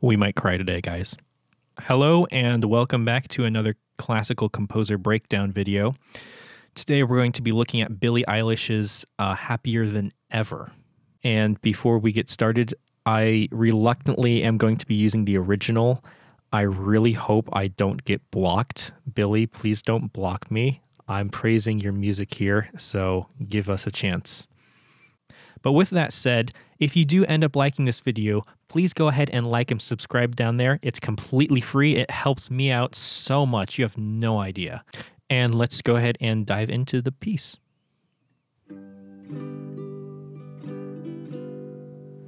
We might cry today, guys. Hello and welcome back to another classical composer breakdown video. Today we're going to be looking at Billie Eilish's Happier Than Ever. And before we get started, I reluctantly am going to be using the original. I really hope I don't get blocked. Billie, please don't block me. I'm praising your music here, so give us a chance. But with that said, if you do end up liking this video, please go ahead and like and subscribe down there. It's completely free. It helps me out so much. You have no idea. And let's go ahead and dive into the piece.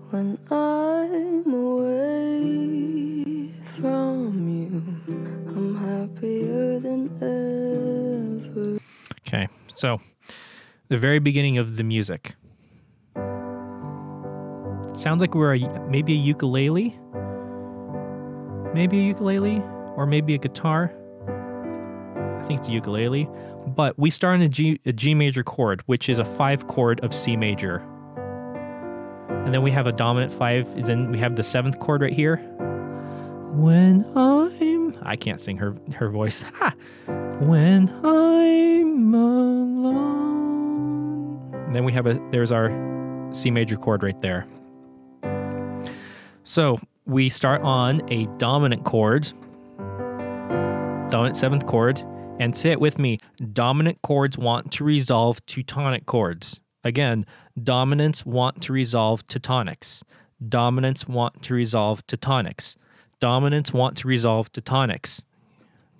When I'm away from you, I'm happier than ever. Okay, so the very beginning of the music. Sounds like we're maybe a ukulele. Maybe a ukulele, or maybe a guitar. I think it's a ukulele. But we start in a G major chord, which is a 5 chord of C major. And then we have a dominant 5. Then we have the 7th chord right here. When I can't sing her voice. Ha! When I'm alone. And then we have there's our C major chord right there. So we start on a dominant chord, dominant 7th chord, and say it with me. Dominant chords want to resolve to tonic chords. Again, dominants want to resolve to tonics. Dominants want to resolve to tonics. Dominants want to resolve to tonics.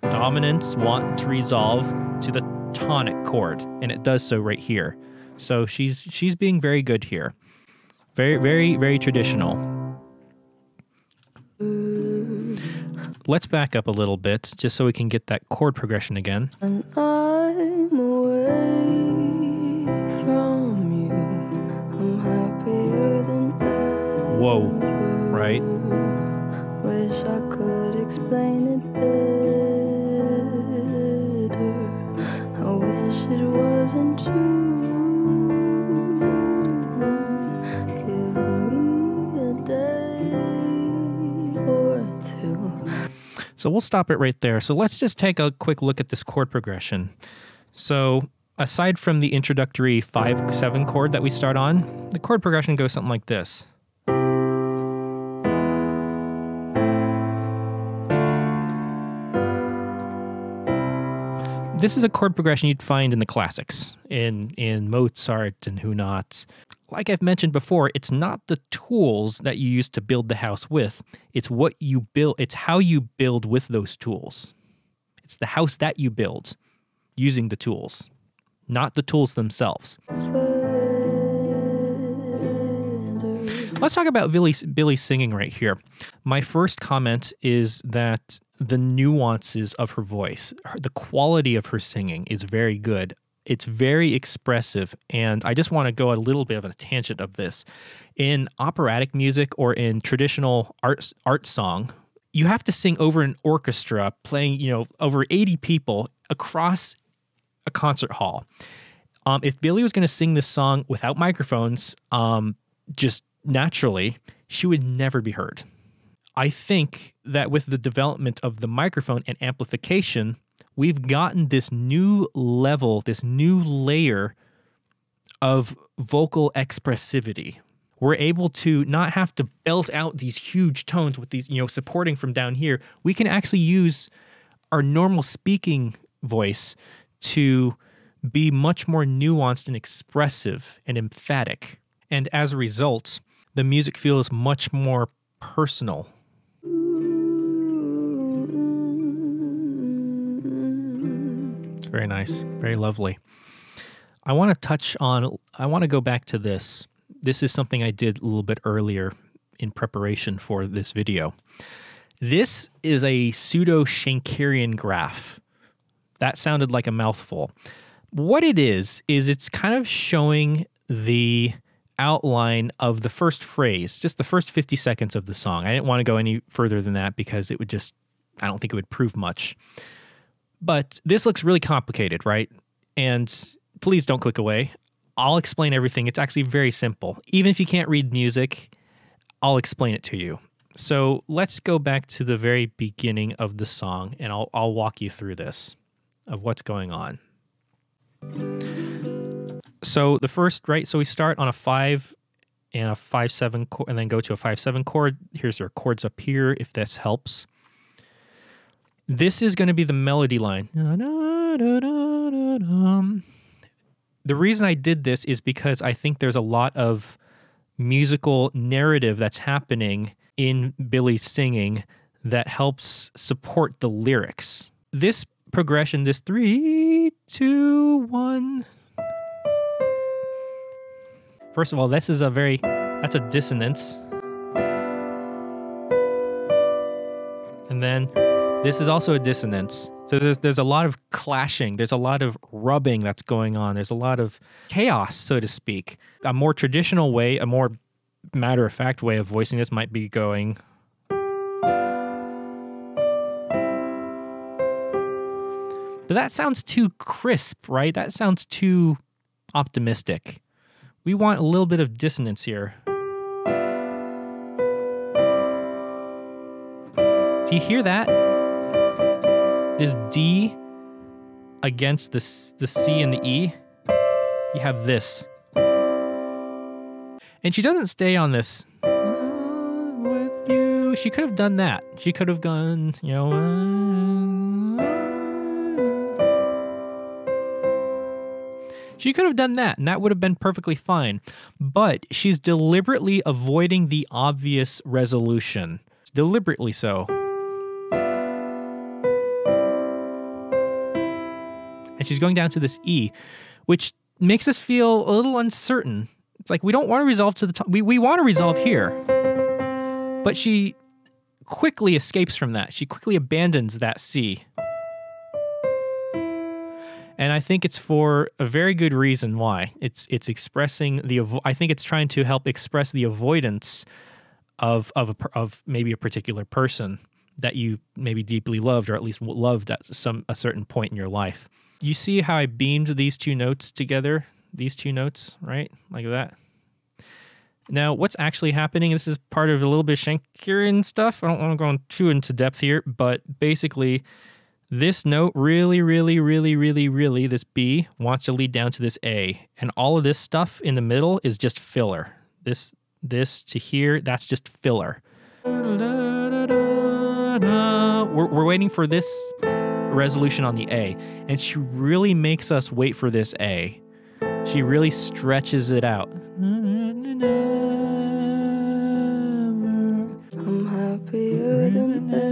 Dominants want to resolve to the tonic chord, and it does so right here. So she's being very good here. Very, very, very traditional. Let's back up a little bit just so we can get that chord progression again. When I'm away from you, I'm happier than ever. Whoa, right? Wish I could explain it better. I wish it wasn't true. Give me a day or two. So we'll stop it right there. So let's just take a quick look at this chord progression. So aside from the introductory 5-7 chord that we start on, the chord progression goes something like this. This is a chord progression you'd find in the classics, in Mozart and who not. Like I've mentioned before, it's not the tools that you use to build the house with. It's what you build. It's how you build with those tools. It's the house that you build using the tools, not the tools themselves. Let's talk about Billie singing right here. My first comment is that the nuances of her voice, the quality of her singing is very good. It's very expressive, and I just want to go a little bit of a tangent of this. In operatic music or in traditional art song, you have to sing over an orchestra playing, over 80 people across a concert hall. If Billie was going to sing this song without microphones, just naturally, she would never be heard. I think that with the development of the microphone and amplification, we've gotten this new level, this new layer of vocal expressivity. We're able to not have to belt out these huge tones with these, supporting from down here. We can actually use our normal speaking voice to be much more nuanced and expressive and emphatic. And as a result, the music feels much more personal. It's very nice, very lovely. I want to go back to this. This is something I did a little bit earlier in preparation for this video. This is a pseudo-Schenkerian graph. That sounded like a mouthful. What it is it's kind of showing the outline of the first phrase, just the first 50 seconds of the song. I didn't want to go any further than that because it would I don't think it would prove much. But this looks really complicated, right? And please don't click away. I'll explain everything. It's actually very simple. Even if you can't read music, I'll explain it to you. So let's go back to the very beginning of the song, and I'll walk you through this of what's going on. So the first, right? So we start on a 5 and a 5/7 chord, and then go to a 5/7 chord. Here's our chords up here, if this helps. This is going to be the melody line. The reason I did this is because I think there's a lot of musical narrative that's happening in Billy's singing that helps support the lyrics. This progression, this 3, 2, 1. First of all, that's a dissonance. And then this is also a dissonance. So there's a lot of clashing. There's a lot of rubbing that's going on. There's a lot of chaos, so to speak. A more traditional way, a more matter-of-fact way of voicing this might be going. But that sounds too crisp, right? That sounds too optimistic. We want a little bit of dissonance here. Do you hear that? This D against the C and the E. You have this. And she doesn't stay on this. With you. She could have done that. She could have gone, She could have done that, and that would have been perfectly fine. But she's deliberately avoiding the obvious resolution. Deliberately so. And she's going down to this E, which makes us feel a little uncertain. It's like we don't want to resolve to the top. We want to resolve here. But she quickly escapes from that. She quickly abandons that C. And I think it's for a very good reason why. It's expressing I think it's trying to help express the avoidance of maybe a particular person that you maybe deeply loved, or at least loved at a certain point in your life. You see how I beamed these two notes together? These two notes, right? Like that. Now, what's actually happening, this is part of a little bit of Schenkerian stuff. I don't want to go too into depth here, but basically, this note really, this B wants to lead down to this A. And all of this stuff in the middle is just filler. This to here, that's just filler. We're waiting for this resolution on the A. And she really makes us wait for this A. She really stretches it out. I'm happier than ever.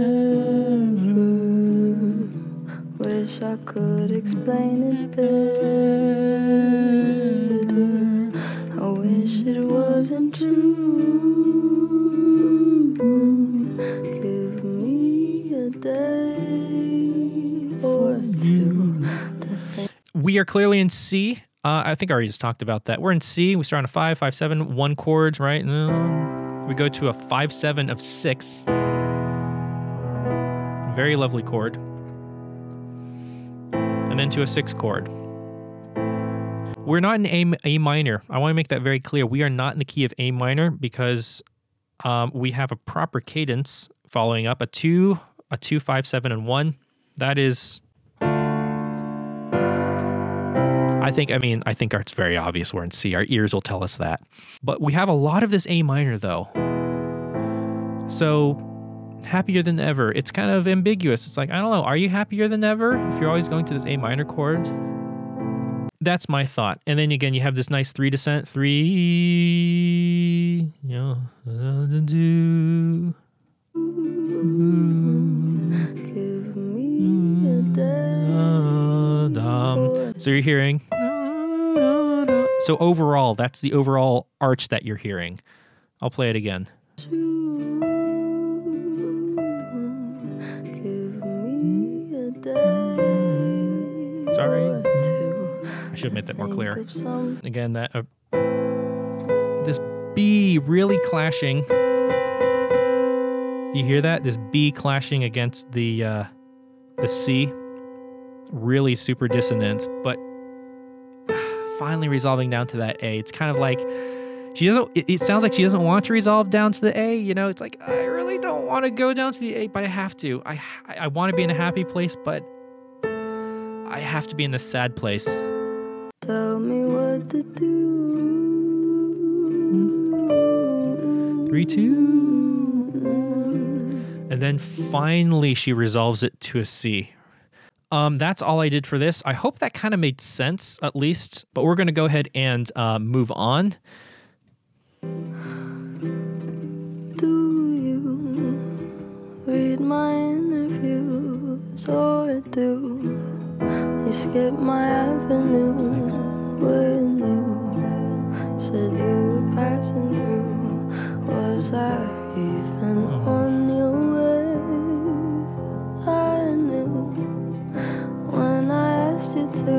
Wish I could explain it better. I wish it wasn't true. Give me a day or two. We are clearly in C. I think I already just talked about that. We're in C. We start on a 5, 5, 7, 1 chord, right? And we go to a 5, 7 of 6. Very lovely chord. And then to a 6 chord. We're not in A minor. I want to make that very clear. We are not in the key of A minor because we have a proper cadence following up a 2, 5, 7, and 1. That is... I think it's very obvious we're in C. Our ears will tell us that. But we have a lot of this A minor, though. So, happier than ever. It's kind of ambiguous. It's like, I don't know, are you happier than ever if you're always going to this A minor chord? That's my thought. And then again, you have this nice 3 descent. 3, do. Give me a day. So you're hearing. So overall, that's the overall arch that you're hearing. I'll play it again. Give me a day. Sorry. Or two. I should have made that more clear. Think of some Again, that this B really clashing. You hear that? This B clashing against the C. Really super dissonant, but finally resolving down to that A. It's kind of like She doesn't. It sounds like she doesn't want to resolve down to the A. You know, it's like I really don't want to go down to the A, but I have to. I want to be in a happy place, but I have to be in this sad place. Tell me what to do. 3, 2, and then finally she resolves it to a C. That's all I did for this. I hope that kind of made sense at least. But we're going to go ahead and move on. Read my interviews or do you skip my avenue when you said you were passing through? Was I even on your way? I knew when I asked you to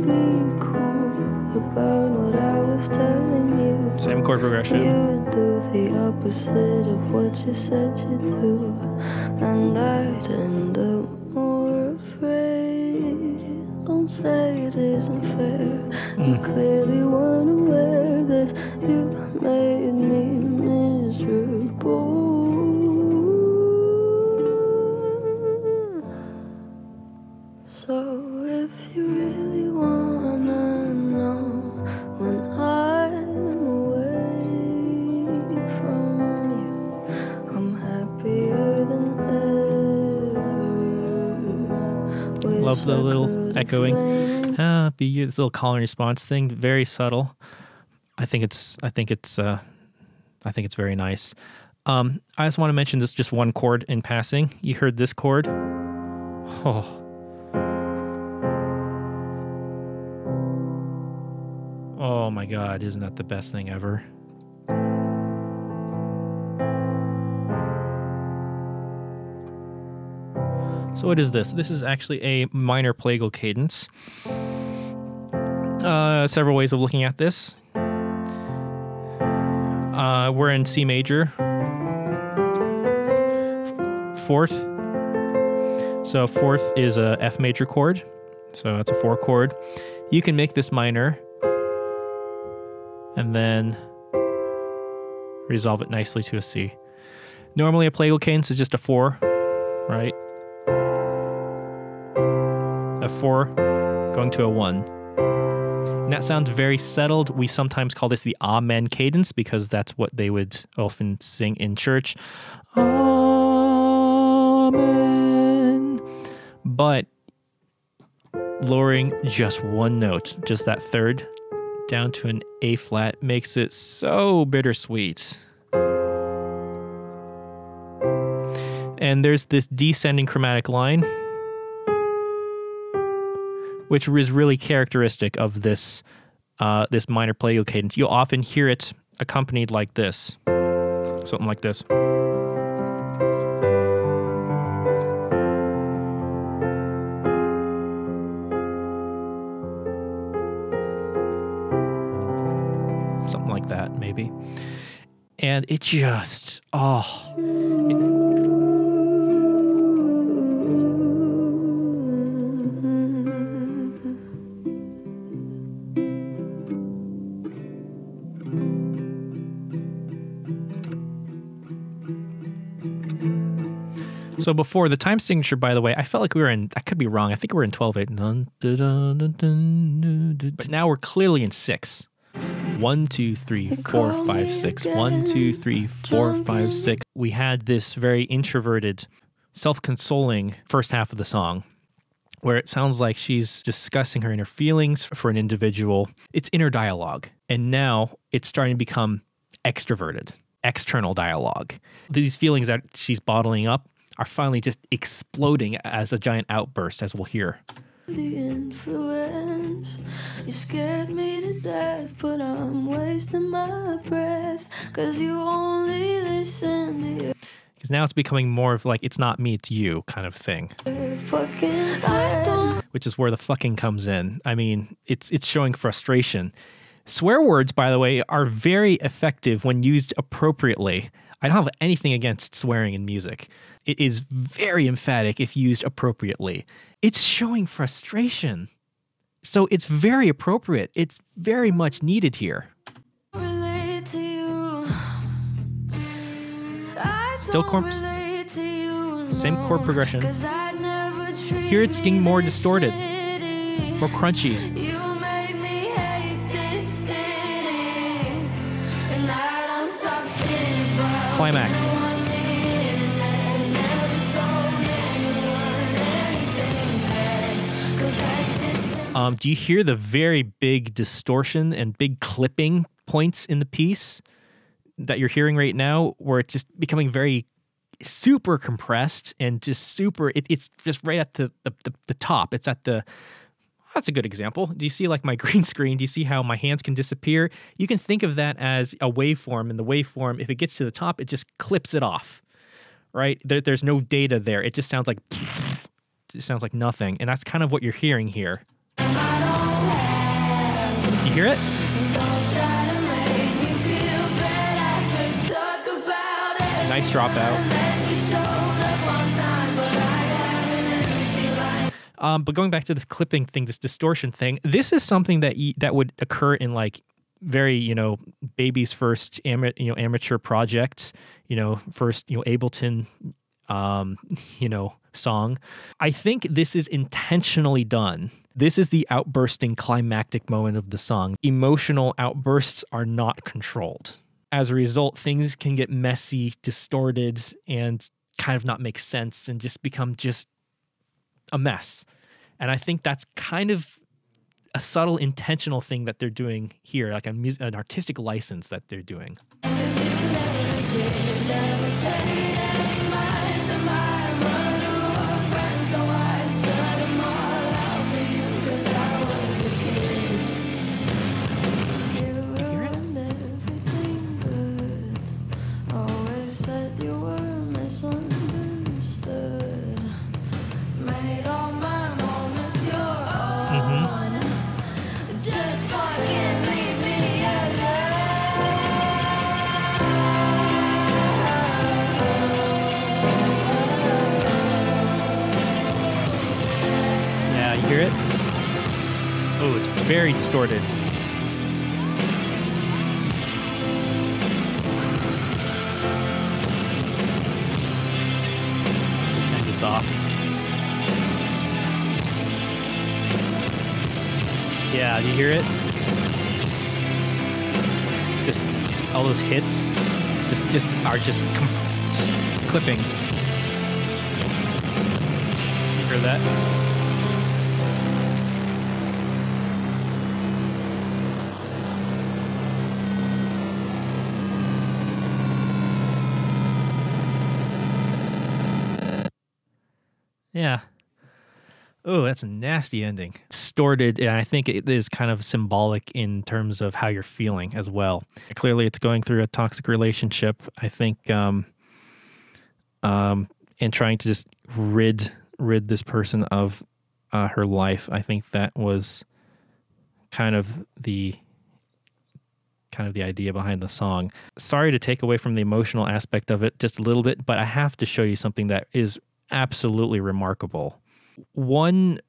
be cool about what I was telling you. Same chord progression. You would do the opposite of what you said you'd do, and I'd end up more afraid. Don't say it isn't fair. You clearly weren't aware that you made me miserable. So if you really wanna know when I'm away from you, I'm happier than ever. Love the little echoing. Happy, this little call and response thing, very subtle. I think it's very nice. I just want to mention this just one chord in passing. You heard this chord? Oh my God, isn't that the best thing ever? So what is this? This is actually a minor plagal cadence. Several ways of looking at this. We're in C major. Fourth. So fourth is a F major chord. So that's a 4 chord. You can make this minor and then resolve it nicely to a C. Normally a plagal cadence is just a 4, right? A 4 going to a 1. And that sounds very settled. We sometimes call this the Amen cadence because that's what they would often sing in church. Amen. But lowering just one note, just that third, down to an A flat makes it so bittersweet. And there's this descending chromatic line, which is really characteristic of this this minor plagal cadence. You'll often hear it accompanied like this, something like this. Something like that, maybe. And it just, So before the time signature, by the way, I felt like we were in, I could be wrong, I think we're in 12/8. But now we're clearly in 6. 1, 2, 3, 4, 5, 6. 1, 2, 3, 4, 5, 6. We had this very introverted, self-consoling first half of the song where it sounds like she's discussing her inner feelings for an individual. It's inner dialogue. And now it's starting to become extroverted, external dialogue. These feelings that she's bottling up are finally just exploding as a giant outburst, as we'll hear. The influence, you scared me to death, but I'm wasting my breath, 'cause you only listen to your Because now it's becoming more of like, it's not me, it's you kind of thing. fucking friend. Which is where the fucking comes in. I mean, it's showing frustration. Swear words, by the way, are very effective when used appropriately. I don't have anything against swearing in music. It is very emphatic if used appropriately. It's showing frustration. So it's very appropriate. It's very much needed here. Relate Still same chord progression. Here it's getting more distorted, more crunchy. Climax. Do you hear the very big distortion and big clipping points in the piece that you're hearing right now, where it's just becoming very super compressed and just super, it's just right at the top. It's at the, that's a good example. Do you see like my green screen? Do you see how my hands can disappear? You can think of that as a waveform, and the waveform, if it gets to the top, it just clips it off, right? There's no data there. It just sounds like, nothing. And that's kind of what you're hearing here. You hear it? Nice dropout. But going back to this clipping thing, this distortion thing, this is something that would occur in like very, baby's first amateur project, first, Ableton, song. I think this is intentionally done. This is the outbursting climactic moment of the song. Emotional outbursts are not controlled. As a result, things can get messy, distorted, and kind of not make sense and just become just a mess. And I think that's kind of a subtle intentional thing that they're doing here, like an artistic license that they're doing. Hear it? Oh, it's very distorted. Let's just end this off. Yeah, do you hear it? Just all those hits just clipping. You hear that? Yeah. Oh, that's a nasty ending. Distorted, and I think it is kind of symbolic in terms of how you're feeling as well. Clearly, it's going through a toxic relationship. I think, and trying to just rid this person of her life. I think that was kind of the idea behind the song. Sorry to take away from the emotional aspect of it just a little bit, but I have to show you something that is absolutely remarkable. One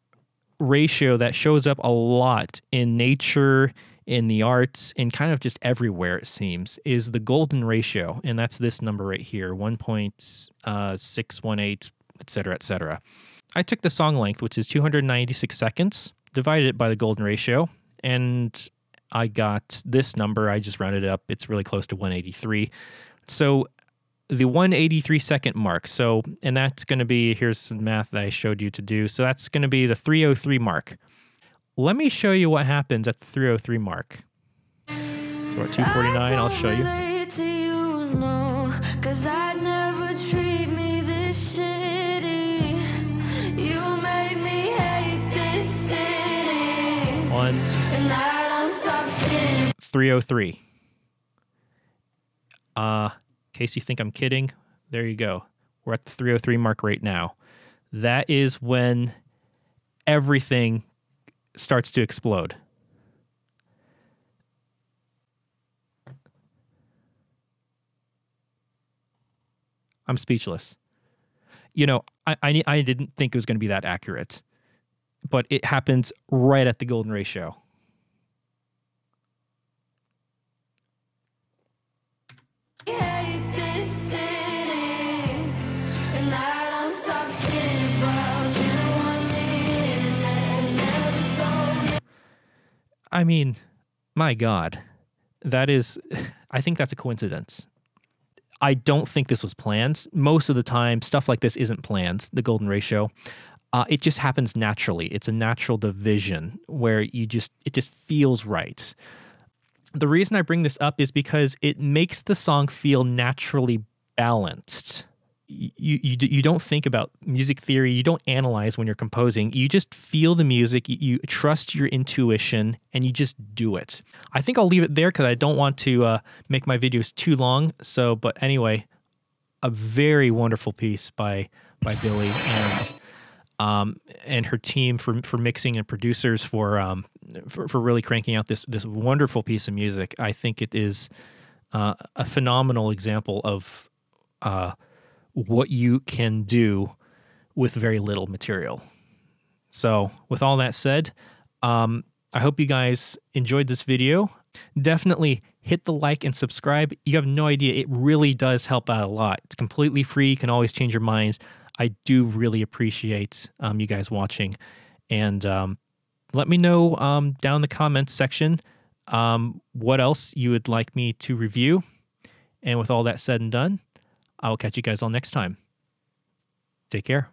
ratio that shows up a lot in nature, in the arts, and kind of just everywhere, it seems, is the golden ratio. And that's this number right here, 1.618, et cetera, et cetera. I took the song length, which is 296 seconds, divided it by the golden ratio, and I got this number. I just rounded it up. It's really close to 183. So the 183 second mark. So, and that's going to be, here's some math that I showed you to do. So that's going to be the 303 mark. Let me show you what happens at the 303 mark. So we're at 249, I'll show you. One. 303. In case you think I'm kidding, there you go. We're at the 303 mark right now. That is when everything starts to explode. I'm speechless. I didn't think it was going to be that accurate, but it happens right at the golden ratio. I mean, my God, that is, I think that's a coincidence. I don't think this was planned. Most of the time, stuff like this isn't planned, the golden ratio. It just happens naturally. It's a natural division where it just feels right. The reason I bring this up is because it makes the song feel naturally balanced. You don't think about music theory. You don't analyze when you're composing. You just feel the music. You trust your intuition, and you just do it. I think I'll leave it there because I don't want to make my videos too long. So, but anyway, a very wonderful piece by Billie and her team for mixing, and producers for really cranking out this wonderful piece of music. I think it is a phenomenal example of what you can do with very little material. So with all that said, I hope you guys enjoyed this video. Definitely hit the like and subscribe. You have no idea. It really does help out a lot. It's completely free. You can always change your minds. I do really appreciate you guys watching. And let me know down in the comments section what else you would like me to review. And with all that said and done, I will catch you guys all next time. Take care.